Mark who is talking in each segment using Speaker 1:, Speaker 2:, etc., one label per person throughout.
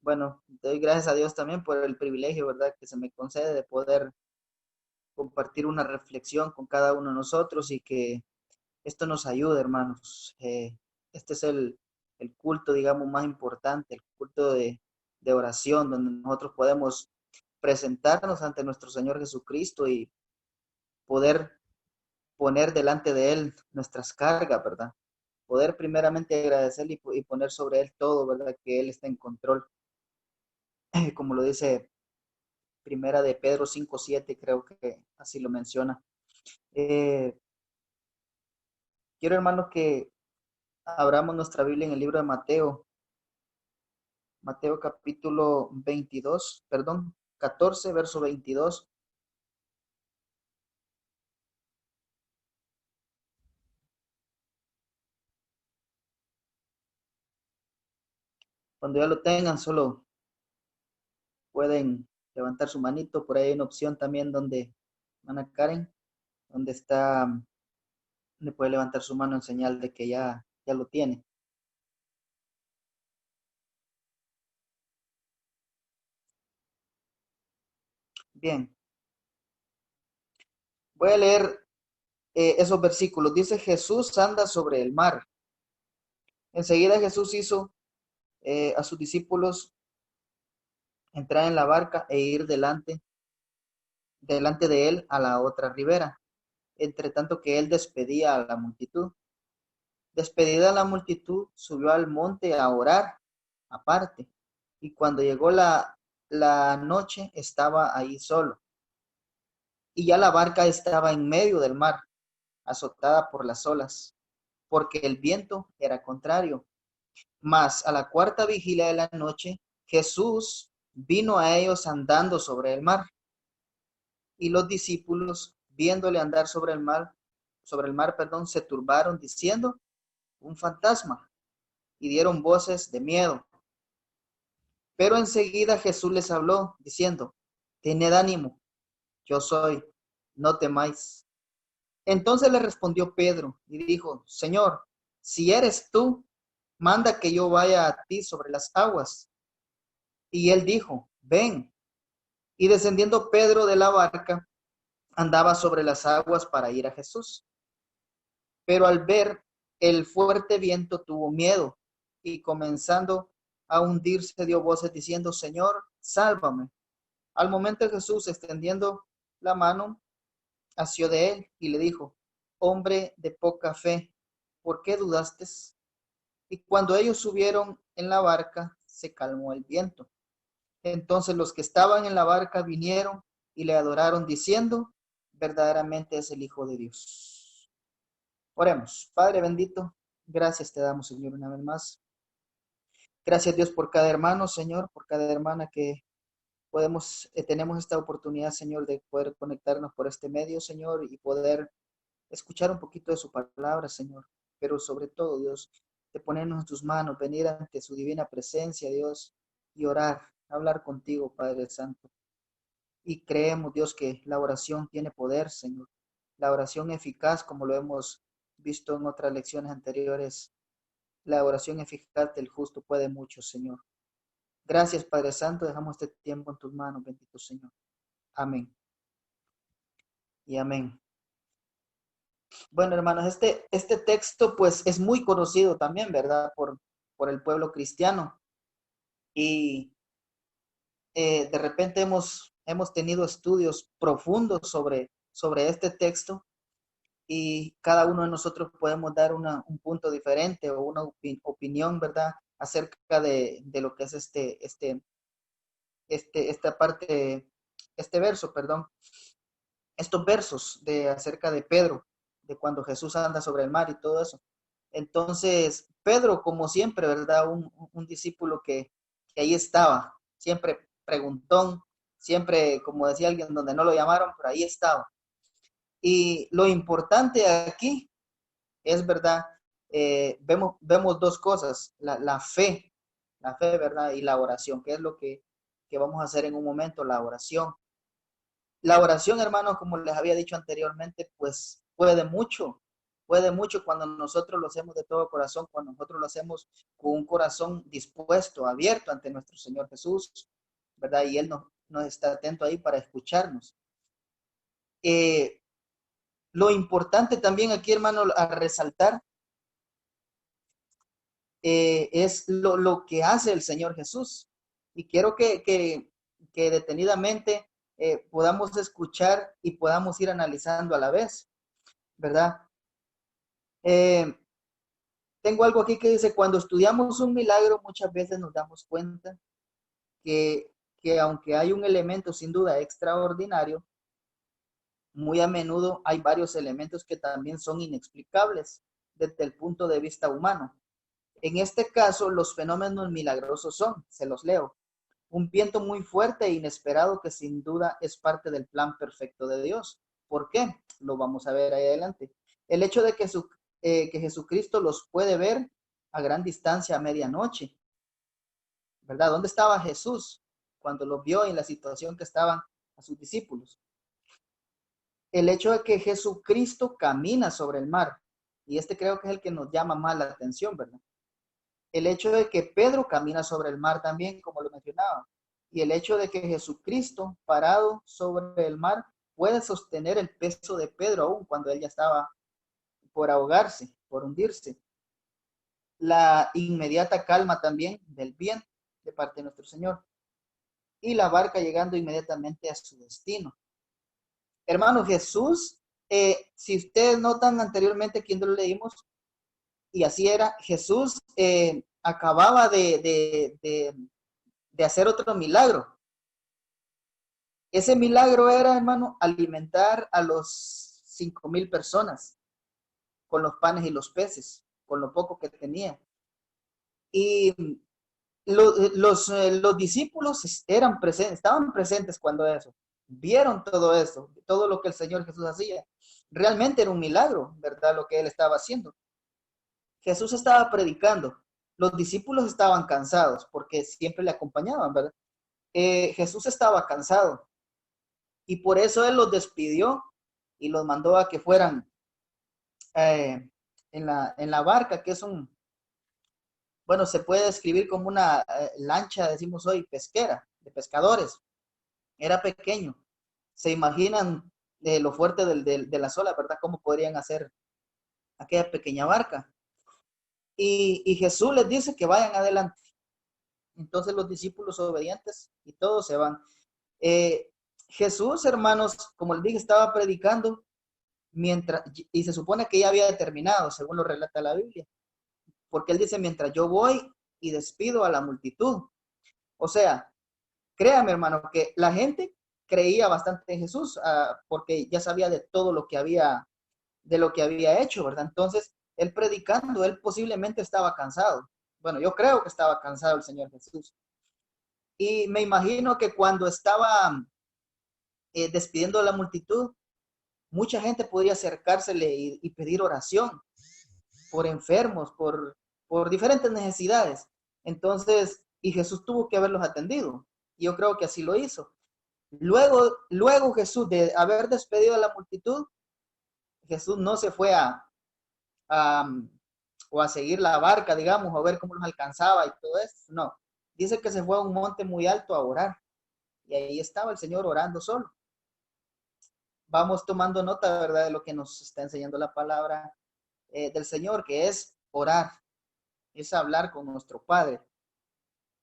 Speaker 1: Bueno, doy gracias a Dios también por el privilegio, ¿verdad?, que se me concede de poder compartir una reflexión con cada uno de nosotros y que esto nos ayude, hermanos. Este es el culto, digamos, más importante, el culto de oración, donde nosotros podemos presentarnos ante nuestro Señor Jesucristo y poder poner delante de Él nuestras cargas, ¿verdad? Poder primeramente agradecerle y poner sobre Él todo, ¿verdad? Que Él está en control, como lo dice Primera de Pedro 5:7, creo que así lo menciona. Eh, Quiero, hermanos, que abramos nuestra Biblia en el libro de Mateo, Mateo capítulo 22, perdón, 14, verso 22. Cuando ya lo tengan, solo pueden levantar su manito. Por ahí hay una opción también donde, Ana Karen, donde está, le puede levantar su mano en señal de que ya lo tiene. Bien, voy a leer esos versículos. Dice: Jesús anda sobre el mar. Enseguida Jesús hizo a sus discípulos entrar en la barca e ir delante de él a la otra ribera, entre tanto que él despedía a la multitud. Despedida la multitud, subió al monte a orar aparte, y cuando llegó la noche estaba ahí solo, y ya la barca estaba en medio del mar, azotada por las olas, porque el viento era contrario. Mas a la cuarta vigilia de la noche, Jesús vino a ellos andando sobre el mar, y los discípulos, viéndole andar sobre el mar, perdón, se turbaron diciendo: un fantasma, y dieron voces de miedo. Pero enseguida Jesús les habló diciendo: tened ánimo, yo soy, no temáis. Entonces le respondió Pedro y dijo: Señor, si eres tú, manda que yo vaya a ti sobre las aguas. Y él dijo: ven. Y descendiendo Pedro de la barca, andaba sobre las aguas para ir a Jesús. Pero al ver el fuerte viento tuvo miedo, y comenzando a hundirse dio voces diciendo: Señor, sálvame. Al momento Jesús, extendiendo la mano, asió de él y le dijo: hombre de poca fe, ¿por qué dudaste? Y cuando ellos subieron en la barca, se calmó el viento. Entonces los que estaban en la barca vinieron y le adoraron diciendo: verdaderamente es el Hijo de Dios. Oremos. Padre bendito, gracias te damos, Señor, una vez más. Gracias, Dios, por cada hermano, Señor, por cada hermana que tenemos esta oportunidad, Señor, de poder conectarnos por este medio, Señor, y poder escuchar un poquito de su palabra, Señor. Pero sobre todo, Dios, de ponernos en tus manos, venir ante su divina presencia, Dios, y orar, hablar contigo, Padre Santo. Y creemos, Dios, que la oración tiene poder, Señor. La oración eficaz, como lo hemos visto en otras lecciones anteriores, la oración eficaz del justo puede mucho, Señor. Gracias, Padre Santo. Dejamos este tiempo en tus manos, bendito Señor. Amén. Y amén. Bueno, hermanos, este texto pues es muy conocido también, ¿verdad? Por el pueblo cristiano. Y de repente hemos tenido estudios profundos sobre este texto, y cada uno de nosotros podemos dar un punto diferente o una opinión, ¿verdad? Acerca de lo que es esta parte, este verso, perdón, estos versos acerca de Pedro, de cuando Jesús anda sobre el mar y todo eso. Entonces, Pedro, como siempre, ¿verdad? Un discípulo que ahí estaba, siempre preguntón, siempre, como decía alguien, donde no lo llamaron, pero ahí estaba. Y lo importante aquí es, ¿verdad? Vemos dos cosas: la fe, ¿verdad? Y la oración, que es lo que vamos a hacer en un momento, la oración. La oración, hermanos, como les había dicho anteriormente, pues puede mucho cuando nosotros lo hacemos de todo corazón, cuando nosotros lo hacemos con un corazón dispuesto, abierto ante nuestro Señor Jesús, ¿verdad? Y Él nos está atento ahí para escucharnos. Lo importante también aquí, hermano, a resaltar es lo que hace el Señor Jesús. Y quiero que detenidamente podamos escuchar y podamos ir analizando a la vez, ¿verdad? Eh, Tengo algo aquí que dice, cuando estudiamos un milagro, muchas veces nos damos cuenta que, que aunque hay un elemento sin duda extraordinario, muy a menudo hay varios elementos que también son inexplicables desde el punto de vista humano. En este caso, los fenómenos milagrosos son, se los leo, un viento muy fuerte e inesperado que sin duda es parte del plan perfecto de Dios. ¿Por qué? Lo vamos a ver ahí adelante. El hecho de que Jesucristo los puede ver a gran distancia a medianoche, ¿verdad? ¿Dónde estaba Jesús cuando los vio en la situación que estaban a sus discípulos? El hecho de que Jesucristo camina sobre el mar, y este creo que es el que nos llama más la atención, ¿verdad? El hecho de que Pedro camina sobre el mar también, como lo mencionaba, y el hecho de que Jesucristo, parado sobre el mar, puede sostener el peso de Pedro aún cuando él ya estaba por ahogarse, por hundirse. La inmediata calma también del viento de parte de nuestro Señor y la barca llegando inmediatamente a su destino. Hermano Jesús, si ustedes notan anteriormente aquí lo leímos, y así era, Jesús acababa de hacer otro milagro. Ese milagro era, hermano, alimentar a los 5,000 personas con los panes y los peces, con lo poco que tenía. Y los discípulos estaban presentes cuando eso, vieron todo eso, todo lo que el Señor Jesús hacía. Realmente era un milagro, ¿verdad? Lo que él estaba haciendo. Jesús estaba predicando, los discípulos estaban cansados porque siempre le acompañaban, ¿verdad? Jesús estaba cansado y por eso él los despidió y los mandó a que fueran en la barca, que es bueno, se puede describir como una lancha, decimos hoy, pesquera, de pescadores. Era pequeño. Se imaginan lo fuerte de las olas, ¿verdad? ¿Cómo podrían hacer aquella pequeña barca? Y Jesús les dice que vayan adelante. Entonces los discípulos obedientes y todos se van. Eh, Jesús, hermanos, como les dije, estaba predicando y se supone que ya había terminado, según lo relata la Biblia, porque él dice, mientras yo voy y despido a la multitud. O sea, créame, hermano, que la gente creía bastante en Jesús, porque ya sabía de todo de lo que había hecho, ¿verdad? Entonces, él predicando, él posiblemente estaba cansado. Bueno, yo creo que estaba cansado el Señor Jesús. Y me imagino que cuando estaba despidiendo a la multitud, mucha gente podría acercársele y pedir oración por enfermos, por diferentes necesidades. Entonces, y Jesús tuvo que haberlos atendido. Y yo creo que así lo hizo. Luego Jesús, de haber despedido a la multitud, Jesús no se fue a, o a seguir la barca, digamos, a ver cómo los alcanzaba y todo eso. No, dice que se fue a un monte muy alto a orar. Y ahí estaba el Señor orando solo. Vamos tomando nota, ¿verdad?, de lo que nos está enseñando la palabra del Señor, que es orar, es hablar con nuestro Padre.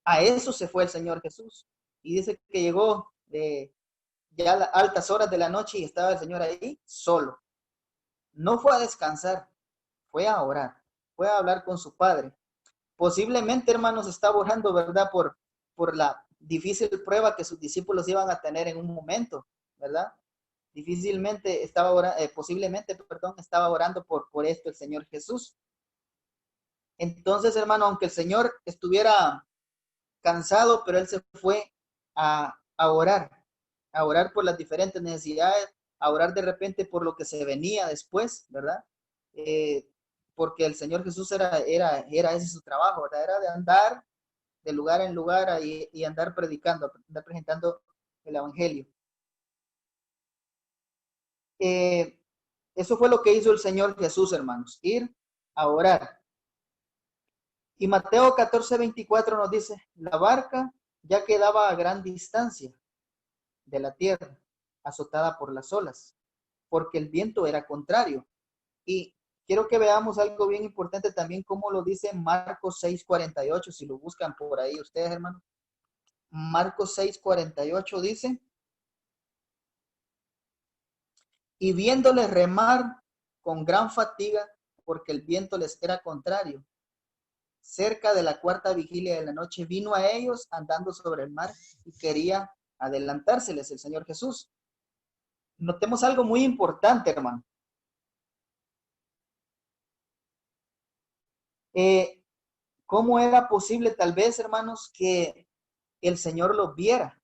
Speaker 1: A eso se fue el Señor Jesús. Y dice que llegó ya a las altas horas de la noche y estaba el Señor ahí solo. No fue a descansar, fue a orar, fue a hablar con su Padre. Posiblemente, hermanos, estaba orando, ¿verdad?, por la difícil prueba que sus discípulos iban a tener en un momento, ¿verdad? Posiblemente, perdón, estaba orando por esto el Señor Jesús. Entonces, hermano, aunque el Señor estuviera cansado, pero él se fue a orar por las diferentes necesidades, a orar de repente por lo que se venía después, ¿verdad? Porque el Señor Jesús era ese su trabajo, ¿verdad? Era de andar de lugar en lugar y andar predicando, andar presentando el Evangelio. Eso fue lo que hizo el Señor Jesús, hermanos, ir a orar. Y Mateo 14:24 nos dice, la barca ya quedaba a gran distancia de la tierra, azotada por las olas, porque el viento era contrario. Y quiero que veamos algo bien importante también, como lo dice Marcos 6:48, si lo buscan por ahí ustedes, hermanos. Marcos 6:48 dice, y viéndoles remar con gran fatiga, porque el viento les era contrario, cerca de la cuarta vigilia de la noche, vino a ellos andando sobre el mar y quería adelantárseles el Señor Jesús. Notemos algo muy importante, hermano. ¿Cómo era posible, tal vez, hermanos, que el Señor los viera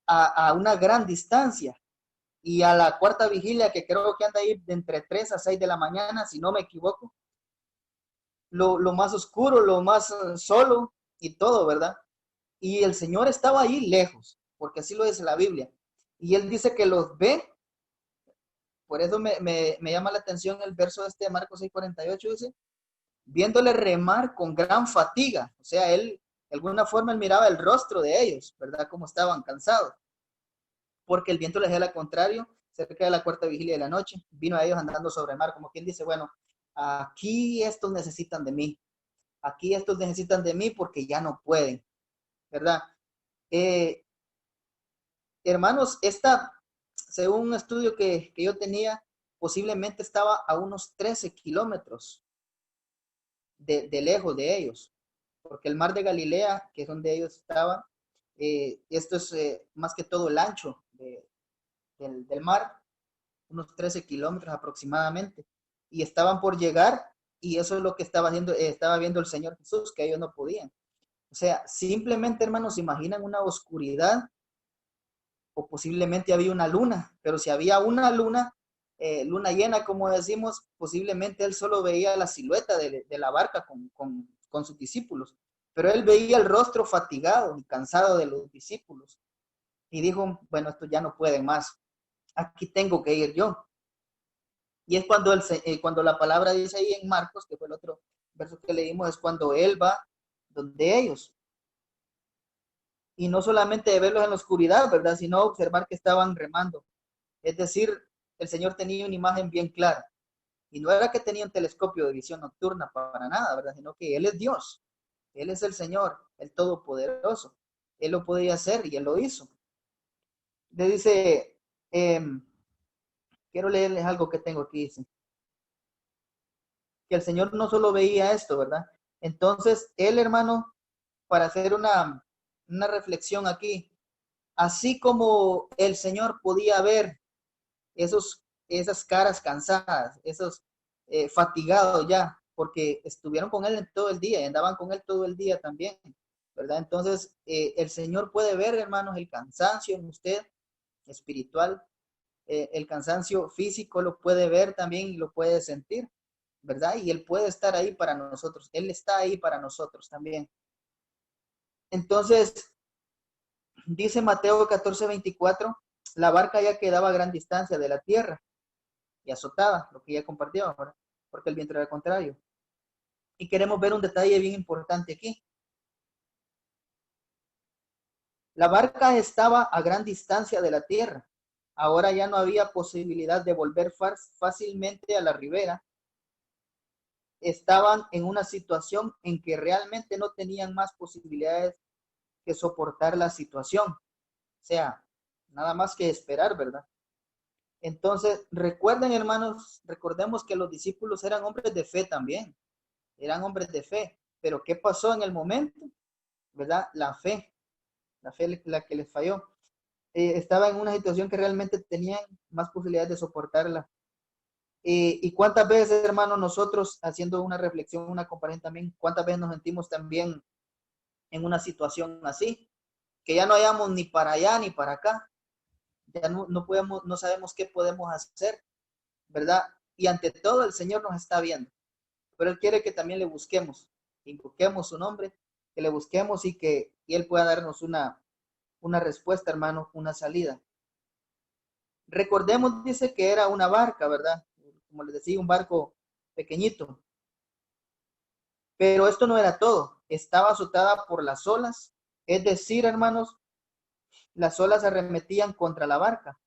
Speaker 1: a una gran distancia? Y a la cuarta vigilia, que creo que anda ahí de entre 3 a 6 de la mañana, si no me equivoco, lo más oscuro, lo más solo y todo, ¿verdad? Y el Señor estaba ahí lejos, porque así lo dice la Biblia. Y Él dice que los ve, por eso me llama la atención el verso de Marcos 6:48, dice, viéndole remar con gran fatiga. O sea, Él, de alguna forma, Él miraba el rostro de ellos, ¿verdad? Como estaban cansados. Porque el viento les era al contrario, cerca de la cuarta vigilia de la noche, vino a ellos andando sobre el mar, como quien dice, bueno, aquí estos necesitan de mí, aquí estos necesitan de mí porque ya no pueden, ¿verdad? Eh, Hermanos, según un estudio que yo tenía, posiblemente estaba a unos 13 kilómetros de lejos de ellos, porque el mar de Galilea, que es donde ellos estaban, esto es más que todo el ancho del mar, unos 13 kilómetros aproximadamente, y estaban por llegar, y eso es lo que estaba viendo el Señor Jesús, que ellos no podían. O sea, simplemente, hermanos, ¿se imaginan una oscuridad? O posiblemente había una luna, pero si había una luna, luna llena, como decimos, posiblemente él solo veía la silueta de la barca con sus discípulos, pero él veía el rostro fatigado y cansado de los discípulos, y dijo, bueno, esto ya no pueden más, aquí tengo que ir yo. Y es cuando la palabra dice ahí en Marcos, que fue el otro verso que leímos, es cuando él va donde ellos. Y no solamente de verlos en la oscuridad, ¿verdad? Sino observar que estaban remando. Es decir, el Señor tenía una imagen bien clara. Y no era que tenía un telescopio de visión nocturna para nada, ¿verdad? Sino que Él es Dios. Él es el Señor, el Todopoderoso. Él lo podía hacer y Él lo hizo. Le dice, eh, quiero leerles algo que tengo aquí, dice, que el Señor no solo veía esto, ¿verdad? Entonces, Él, hermano, para hacer una reflexión aquí, así como el Señor podía ver esas caras cansadas, esos fatigados ya, porque estuvieron con él todo el día y andaban con él todo el día también, ¿verdad? Entonces, el Señor puede ver, hermanos, el cansancio en usted espiritual, el cansancio físico lo puede ver también y lo puede sentir, ¿verdad? Y Él puede estar ahí para nosotros, Él está ahí para nosotros también. Entonces, dice Mateo 14:24, la barca ya quedaba a gran distancia de la tierra y azotada, lo que ya compartíamos, ¿verdad? Porque el viento era contrario. Y queremos ver un detalle bien importante aquí. La barca estaba a gran distancia de la tierra. Ahora ya no había posibilidad de volver fácilmente a la ribera. Estaban en una situación en que realmente no tenían más posibilidades que soportar la situación. O sea, nada más que esperar, ¿verdad? Entonces, recuerden, hermanos, recordemos que los discípulos eran hombres de fe también. Eran hombres de fe. Pero ¿qué pasó en el momento? ¿Verdad? La fe la que les falló. Estaba en una situación que realmente tenían más posibilidades de soportarla. Y cuántas veces, hermanos, nosotros haciendo una reflexión, una comparación también, cuántas veces nos sentimos también en una situación así, que ya no hayamos ni para allá ni para acá, ya no podemos, no sabemos qué podemos hacer, ¿verdad? Y ante todo el Señor nos está viendo, pero Él quiere que también le busquemos, que invoquemos su nombre, que le busquemos y Él pueda darnos una respuesta, hermano, una salida. Recordemos, dice que era una barca, ¿verdad? Como les decía, un barco pequeñito. Pero esto no era todo. Estaba azotada por las olas. Es decir, hermanos, las olas se arremetían contra la barca.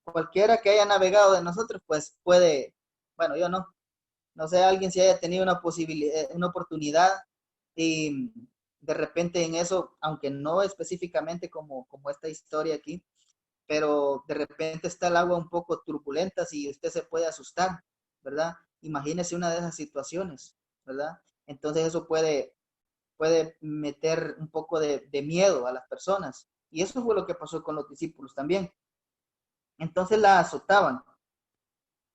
Speaker 1: Cualquiera que haya navegado de nosotros, pues puede, bueno, yo no, no sé, alguien si haya tenido una posibilidad, una oportunidad y de repente en eso, aunque no específicamente como esta historia aquí, pero de repente está el agua un poco turbulenta y usted se puede asustar, ¿verdad? Imagínese una de esas situaciones, ¿verdad? Entonces eso puede meter un poco de miedo a las personas. Y eso fue lo que pasó con los discípulos también. Entonces la azotaban.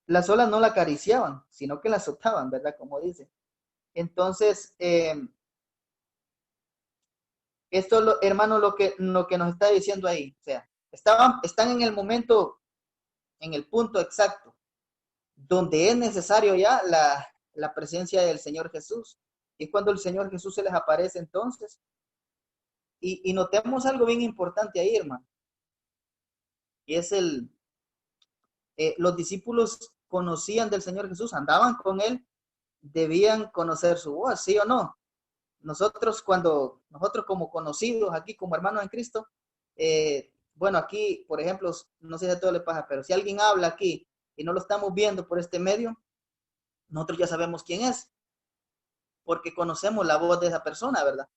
Speaker 1: Las olas no la acariciaban, sino que la azotaban, ¿verdad? Como dice. Entonces, esto, hermano, lo que nos está diciendo ahí, o sea, están en el momento, en el punto exacto, donde es necesario ya la presencia del Señor Jesús. Y cuando el Señor Jesús se les aparece entonces, y notemos algo bien importante ahí, hermano, y es los discípulos conocían del Señor Jesús, andaban con él, debían conocer su voz, ¿sí o no? Nosotros como conocidos aquí, como hermanos en Cristo, bueno, aquí, por ejemplo, no sé si a todo le pasa, pero si alguien habla aquí y no lo estamos viendo por este medio, nosotros ya sabemos quién es, porque conocemos la voz de esa persona, ¿verdad?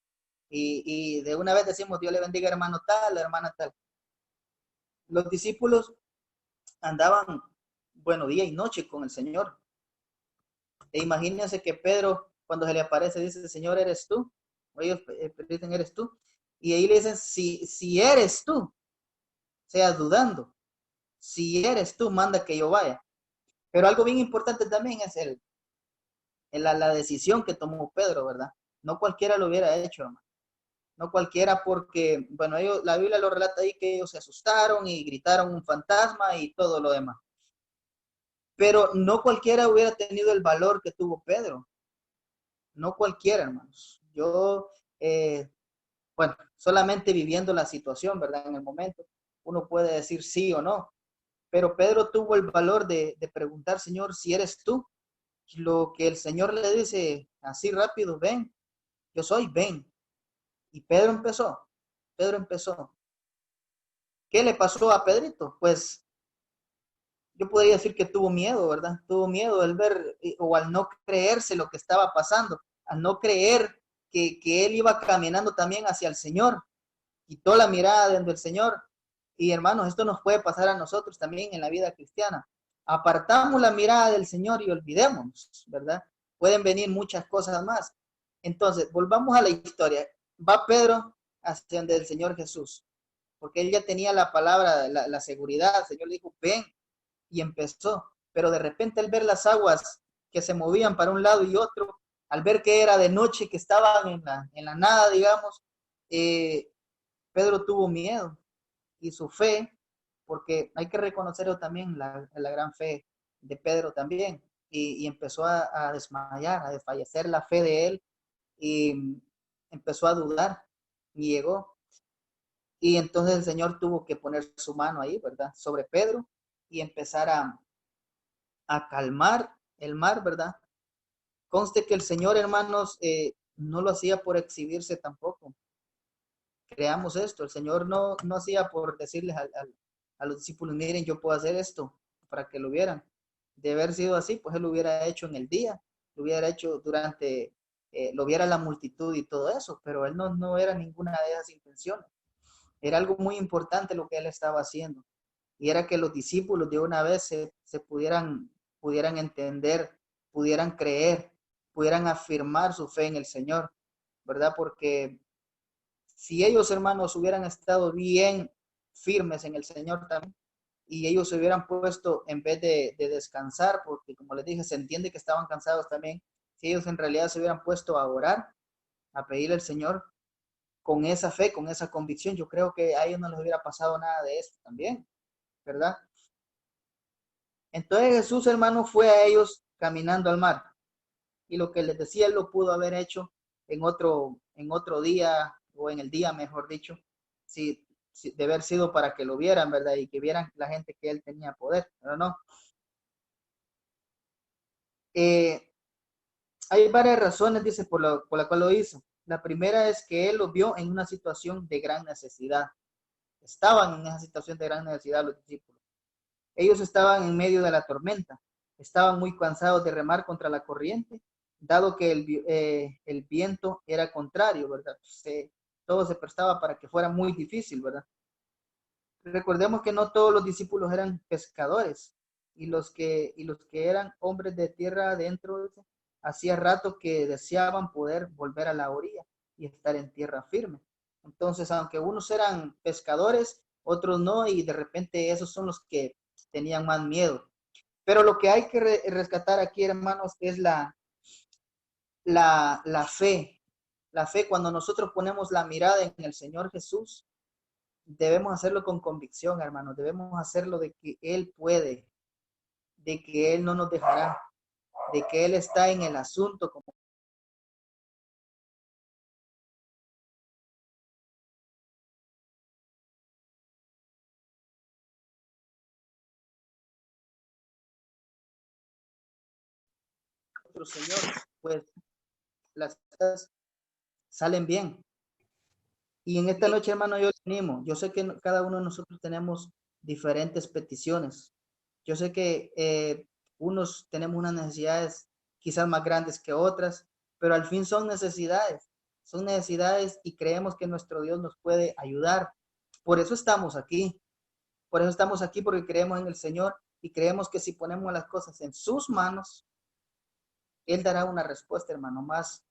Speaker 1: Y de una vez decimos, Dios le bendiga hermano tal, hermana tal. Los discípulos andaban, bueno, día y noche con el Señor. E imagínense que Pedro, cuando se le aparece, dice, Señor, ¿eres tú? O ellos dicen, ¿eres tú? Y ahí le dicen, si eres tú, o sea, dudando, si eres tú, manda que yo vaya. Pero algo bien importante también es la decisión que tomó Pedro, ¿verdad? No cualquiera lo hubiera hecho, hermano. No cualquiera porque, bueno, la Biblia lo relata ahí que ellos se asustaron y gritaron un fantasma y todo lo demás. Pero no cualquiera hubiera tenido el valor que tuvo Pedro. No cualquiera, hermanos. Yo, bueno, solamente viviendo la situación, ¿verdad? En el momento, uno puede decir sí o no. Pero Pedro tuvo el valor de preguntar, Señor, si eres tú. Lo que el Señor le dice así rápido, ven, yo soy, ven. Y Pedro empezó. ¿Qué le pasó a Pedrito? Pues yo podría decir que tuvo miedo, ¿verdad? Tuvo miedo al ver o al no creerse lo que estaba pasando, al no creer que él iba caminando también hacia el Señor. Quitó la mirada del Señor. Y hermanos, esto nos puede pasar a nosotros también en la vida cristiana. Apartamos la mirada del Señor y olvidémonos, ¿verdad? Pueden venir muchas cosas más. Entonces, volvamos a la historia. Va Pedro hacia donde el Señor Jesús, porque él ya tenía la palabra, la seguridad. El Señor le dijo, ven, y empezó. Pero de repente al ver las aguas que se movían para un lado y otro, al ver que era de noche, que estaban en la nada, digamos, Pedro tuvo miedo y su fe, porque hay que reconocerlo también, la gran fe de Pedro también, y empezó a desmayar, a desfallecer la fe de él, y empezó a dudar, y llegó, y entonces el Señor tuvo que poner su mano ahí, ¿verdad? Sobre Pedro, y empezar a calmar el mar, ¿verdad? Conste que el Señor, hermanos, no lo hacía por exhibirse tampoco. Creamos esto, el Señor no hacía por decirles a los discípulos, miren, yo puedo hacer esto para que lo vieran. De haber sido así, pues Él lo hubiera hecho en el día, lo hubiera hecho durante, lo viera la multitud y todo eso, pero Él no era ninguna de esas intenciones. Era algo muy importante lo que Él estaba haciendo. Y era que los discípulos de una vez se pudieran entender, pudieran creer, pudieran afirmar su fe en el Señor, ¿verdad? Porque si ellos, hermanos, hubieran estado bien firmes en el Señor también, y ellos se hubieran puesto, en vez de descansar, porque como les dije, se entiende que estaban cansados también, si ellos en realidad se hubieran puesto a orar, a pedir al Señor, con esa fe, con esa convicción, yo creo que a ellos no les hubiera pasado nada de esto también, ¿verdad? Entonces Jesús, hermano, fue a ellos caminando al mar. Y lo que les decía, él lo pudo haber hecho en otro día, o en el día, mejor dicho, si, de haber sido para que lo vieran, ¿verdad? Y que vieran la gente que él tenía poder, pero no. Eh, Hay varias razones, dice, por la cual lo hizo. La primera es que él lo vio en una situación de gran necesidad. Estaban en esa situación de gran necesidad los discípulos. Ellos estaban en medio de la tormenta. Estaban muy cansados de remar contra la corriente, dado que el viento era contrario, ¿verdad? Todo se prestaba para que fuera muy difícil, ¿verdad? Recordemos que no todos los discípulos eran pescadores y los que eran hombres de tierra adentro, hacía rato que deseaban poder volver a la orilla y estar en tierra firme. Entonces, aunque unos eran pescadores, otros no, y de repente esos son los que tenían más miedo. Pero lo que hay que rescatar aquí, hermanos, es la fe. La fe, cuando nosotros ponemos la mirada en el Señor Jesús, debemos hacerlo con convicción, hermanos. Debemos hacerlo de que Él puede, de que Él no nos dejará, de que Él está en el asunto. Como nuestro Señor, pues las cosas salen bien. Y en esta noche, hermano, yo les animo. Yo sé que cada uno de nosotros tenemos diferentes peticiones. Yo sé que unos tenemos unas necesidades quizás más grandes que otras, pero al fin son necesidades. Son necesidades y creemos que nuestro Dios nos puede ayudar. Por eso estamos aquí. Por eso estamos aquí, porque creemos en el Señor y creemos que si ponemos las cosas en sus manos, Él dará una respuesta, hermano, más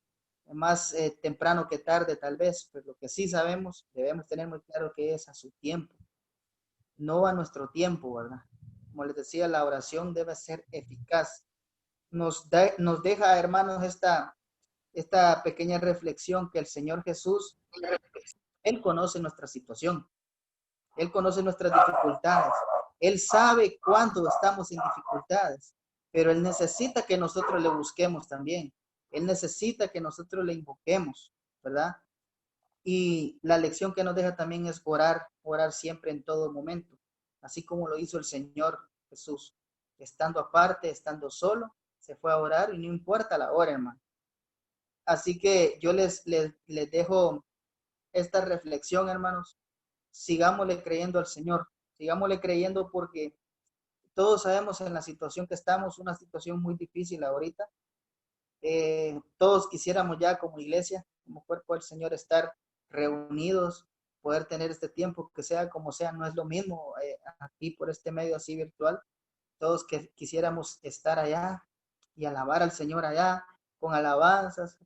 Speaker 1: temprano que tarde tal vez, pero lo que sí sabemos, debemos tener muy claro que es a su tiempo, no a nuestro tiempo, ¿verdad? Como les decía, la oración debe ser eficaz. Nos deja, hermanos, esta pequeña reflexión que el Señor Jesús, Él conoce nuestra situación, Él conoce nuestras dificultades, Él sabe cuándo estamos en dificultades, pero Él necesita que nosotros le busquemos también. Él necesita que nosotros le invoquemos, ¿verdad? Y la lección que nos deja también es orar, orar siempre en todo momento, así como lo hizo el Señor Jesús. Estando aparte, estando solo, se fue a orar y no importa la hora, hermano. Así que yo les dejo esta reflexión, hermanos. Sigámosle creyendo al Señor, sigámosle creyendo porque todos sabemos en la situación que estamos, una situación muy difícil ahorita. Todos quisiéramos ya como iglesia, como cuerpo del Señor, estar reunidos, poder tener este tiempo, que sea como sea, no es lo mismo aquí por este medio así virtual. Todos que quisiéramos estar allá y alabar al Señor allá, con alabanzas,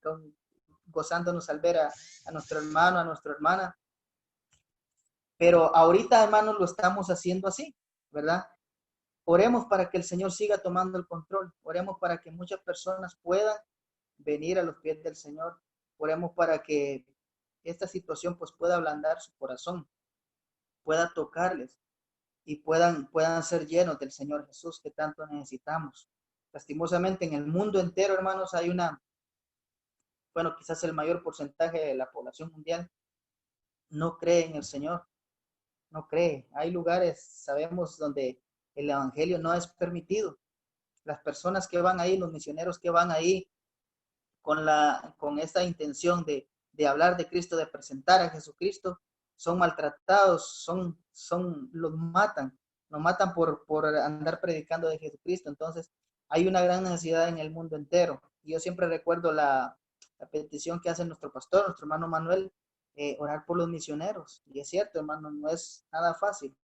Speaker 1: gozándonos al ver a nuestro hermano, a nuestra hermana. Pero ahorita, hermanos, lo estamos haciendo así, ¿verdad? Oremos para que el Señor siga tomando el control. Oremos para que muchas personas puedan venir a los pies del Señor. Oremos para que esta situación pues pueda ablandar su corazón, pueda tocarles y puedan ser llenos del Señor Jesús que tanto necesitamos. Lastimosamente en el mundo entero, hermanos, hay bueno, quizás el mayor porcentaje de la población mundial no cree en el Señor, no cree. Hay lugares, sabemos, donde el evangelio no es permitido. Las personas que van ahí, los misioneros que van ahí con esta intención de hablar de Cristo, de presentar a Jesucristo, son maltratados, los matan por andar predicando de Jesucristo. Entonces, hay una gran necesidad en el mundo entero. Y yo siempre recuerdo la petición que hace nuestro pastor, nuestro hermano Manuel, orar por los misioneros. Y es cierto, hermano, no es nada fácil.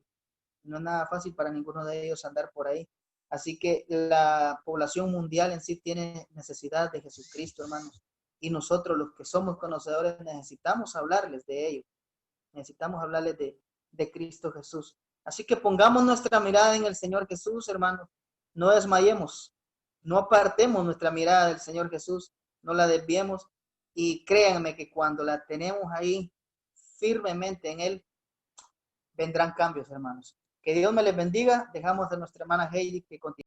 Speaker 1: No es nada fácil para ninguno de ellos andar por ahí. Así que la población mundial en sí tiene necesidad de Jesucristo, hermanos. Y nosotros, los que somos conocedores, necesitamos hablarles de ello. Necesitamos hablarles de Cristo Jesús. Así que pongamos nuestra mirada en el Señor Jesús, hermanos. No desmayemos. No apartemos nuestra mirada del Señor Jesús. No la desviemos. Y créanme que cuando la tenemos ahí firmemente en Él, vendrán cambios, hermanos. Que Dios me les bendiga. Dejamos a nuestra hermana Heidi que continúe.